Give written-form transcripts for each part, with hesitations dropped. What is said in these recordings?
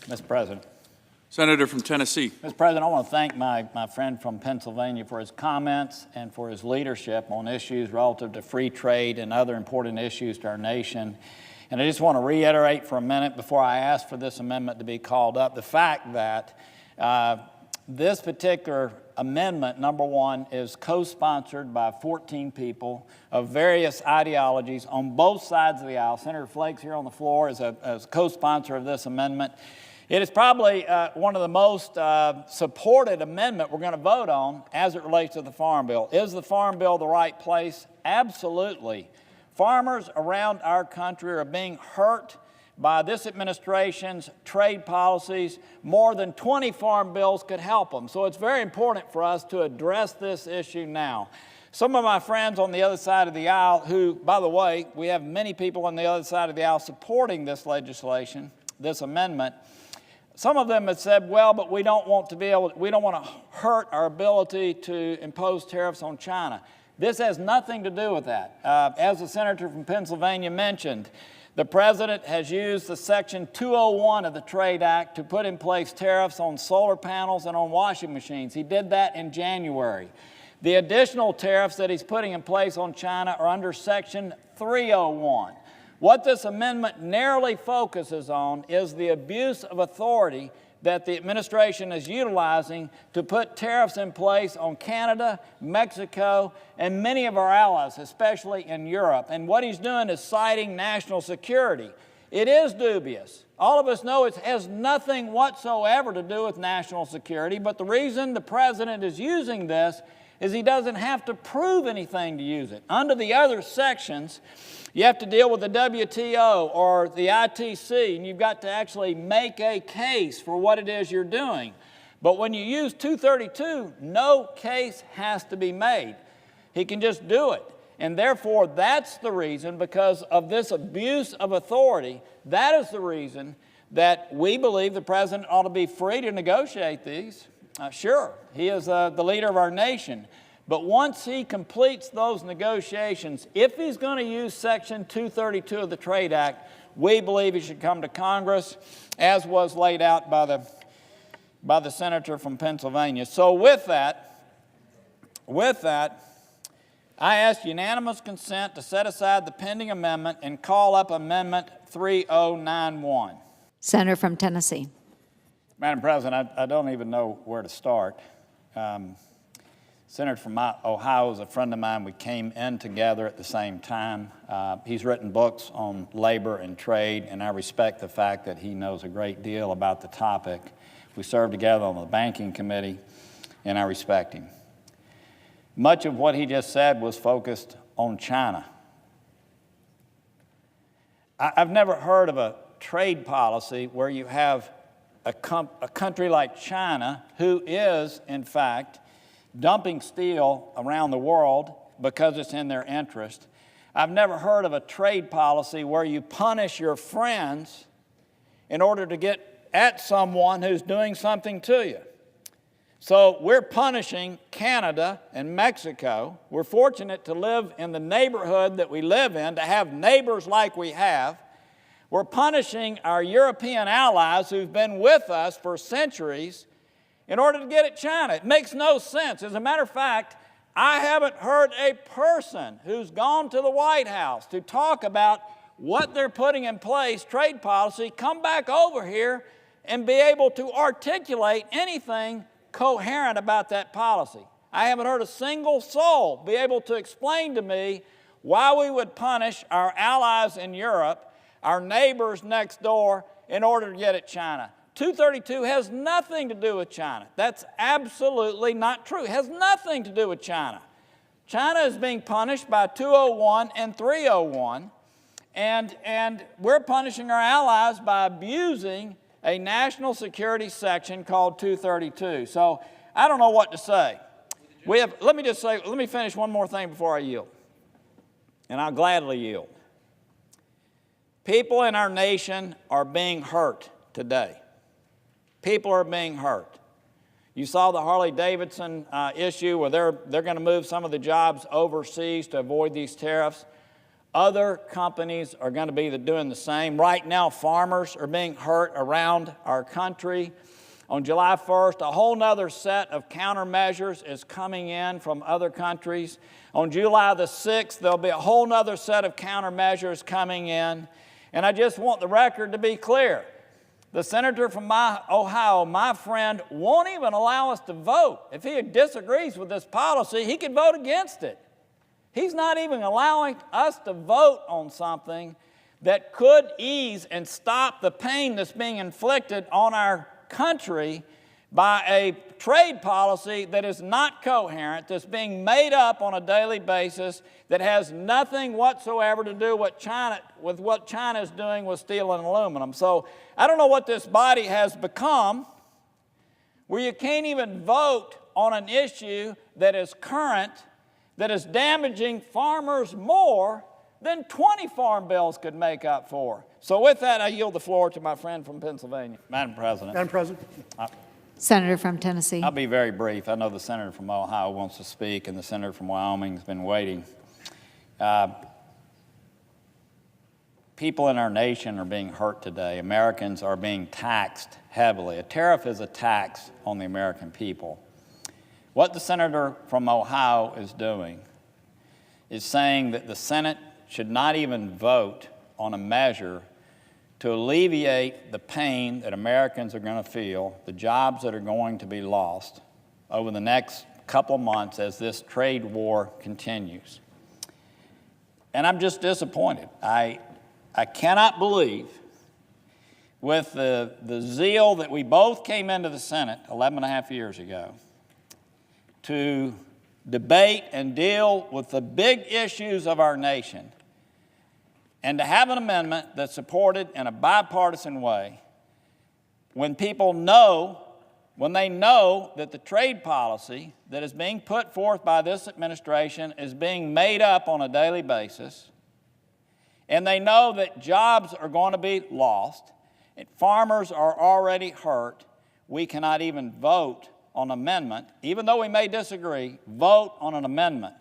Mr. President. Senator from Tennessee. Mr. President, I want to thank my friend from Pennsylvania for his comments and for his leadership on issues relative to free trade and other important issues to our nation. And I just want to reiterate for a minute before I ask for this amendment to be called up the fact that this particular amendment, number one, is co-sponsored by 14 people of various ideologies on both sides of the aisle. Senator Flakes here on the floor is a co-sponsor of this amendment. It is probably one of the most supported amendment we're going to vote on as it relates to the Farm Bill. Is the Farm Bill the right place? Absolutely. Farmers around our country are being hurt by this administration's trade policies. More than 20 farm bills could help them. So it's very important for us to address this issue now. Some of my friends on the other side of the aisle who, by the way, we have many people on the other side of the aisle supporting this legislation, this amendment. Some of them have said, well, but we don't want to hurt our ability to impose tariffs on China. This has nothing to do with that. As the senator from Pennsylvania mentioned, the President has used the Section 201 of the Trade Act to put in place tariffs on solar panels and on washing machines. He did that in January. The additional tariffs that he's putting in place on China are under Section 301. What this amendment narrowly focuses on is the abuse of authority that the administration is utilizing to put tariffs in place on Canada, Mexico, and many of our allies, especially in Europe. And what he's doing is citing national security. It is dubious. All of us know it has nothing whatsoever to do with national security, but the reason the President is using this is he doesn't have to prove anything to use it. Under the other sections, you have to deal with the WTO or the ITC, and you've got to actually make a case for what it is you're doing. But when you use 232, no case has to be made. He can just do it. And therefore, that's the reason, because of this abuse of authority, that is the reason that we believe the President ought to be free to negotiate these. Sure, he is the leader of our nation. But once he completes those negotiations, if he's going to use Section 232 of the Trade Act, we believe he should come to Congress, as was laid out by the senator from Pennsylvania. So with that, I ask unanimous consent to set aside the pending amendment and call up Amendment 3091. Senator from Tennessee. Madam President, I don't even know where to start. Senator from Ohio is a friend of mine. We came in together at the same time. He's written books on labor and trade, and I respect the fact that he knows a great deal about the topic. We served together on the banking committee, and I respect him. Much of what he just said was focused on China. I've never heard of a trade policy where you have a country like China, who is, in fact, dumping steel around the world because it's in their interest. I've never heard of a trade policy where you punish your friends in order to get at someone who's doing something to you. So we're punishing Canada and Mexico. We're fortunate to live in the neighborhood that we live in, to have neighbors like we have. We're punishing our European allies who've been with us for centuries in order to get at China. It makes no sense. As a matter of fact, I haven't heard a person who's gone to the White House to talk about what they're putting in place, trade policy, come back over here and be able to articulate anything coherent about that policy. I haven't heard a single soul be able to explain to me why we would punish our allies in Europe, our neighbors next door, in order to get at China. 232 has nothing to do with China. That's absolutely not true. It has nothing to do with China. China is being punished by 201 and 301, and we're punishing our allies by abusing a national security section called 232. So I don't know what to say. Let me finish one more thing before I yield, and I'll gladly yield. People in our nation are being hurt today. People are being hurt. You saw the Harley-Davidson issue where they're going to move some of the jobs overseas to avoid these tariffs. Other companies are going to be doing the same. Right now, farmers are being hurt around our country. On July 1st, a whole nother set of countermeasures is coming in from other countries. On July the 6th, there'll be a whole nother set of countermeasures coming in. And I just want the record to be clear. The senator from Ohio, my friend, won't even allow us to vote. If he disagrees with this policy, he could vote against it. He's not even allowing us to vote on something that could ease and stop the pain that's being inflicted on our country by a trade policy that is not coherent, that's being made up on a daily basis, that has nothing whatsoever to do with what China is doing with steel and aluminum. So I don't know what this body has become, where you can't even vote on an issue that is current, that is damaging farmers more than 20 farm bills could make up for. So with that, I yield the floor to my friend from Pennsylvania. Madam President. Madam President. Senator from Tennessee. I'll be very brief. I know the senator from Ohio wants to speak, and the senator from Wyoming has been waiting. People in our nation are being hurt today. Americans are being taxed heavily. A tariff is a tax on the American people. What the senator from Ohio is doing is saying that the Senate should not even vote on a measure to alleviate the pain that Americans are going to feel, the jobs that are going to be lost over the next couple of months as this trade war continues. And I'm just disappointed. I cannot believe, with the zeal that we both came into the Senate 11 and a half years ago to debate and deal with the big issues of our nation, and to have an amendment that's supported in a bipartisan way, when people know, when they know that the trade policy that is being put forth by this administration is being made up on a daily basis, and they know that jobs are going to be lost, and farmers are already hurt, we cannot even vote on an amendment, even though we may disagree, vote on an amendment.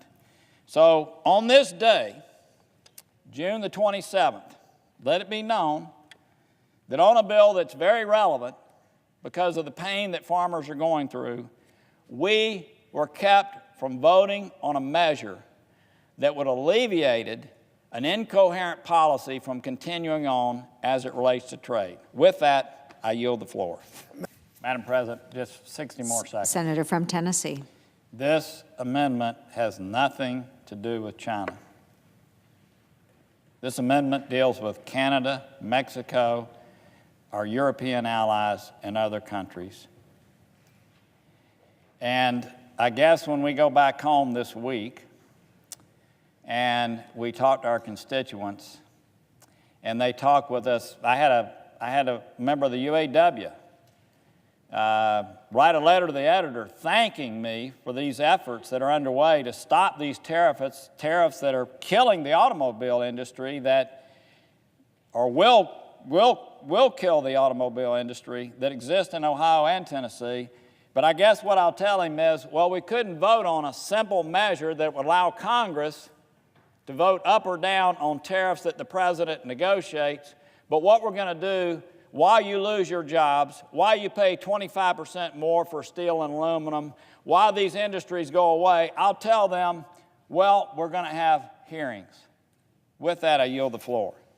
So on this day, June the 27th, let it be known that on a bill that's very relevant because of the pain that farmers are going through, we were kept from voting on a measure that would have alleviated an incoherent policy from continuing on as it relates to trade. With that, I yield the floor. Madam President, just 60 more seconds. Senator from Tennessee. This amendment has nothing to do with China. This amendment deals with Canada, Mexico, our European allies, and other countries. And I guess when we go back home this week and we talk to our constituents and they talk with us, I had a member of the UAW write a letter to the editor thanking me for these efforts that are underway to stop these tariffs that are killing the automobile industry, that or will kill the automobile industry that exists in Ohio and Tennessee. But I guess what I'll tell him is, well, we couldn't vote on a simple measure that would allow Congress to vote up or down on tariffs that the president negotiates. But what we're going to do, while you lose your jobs, while you pay 25% more for steel and aluminum, while these industries go away, I'll tell them, well, we're going to have hearings. With that, I yield the floor.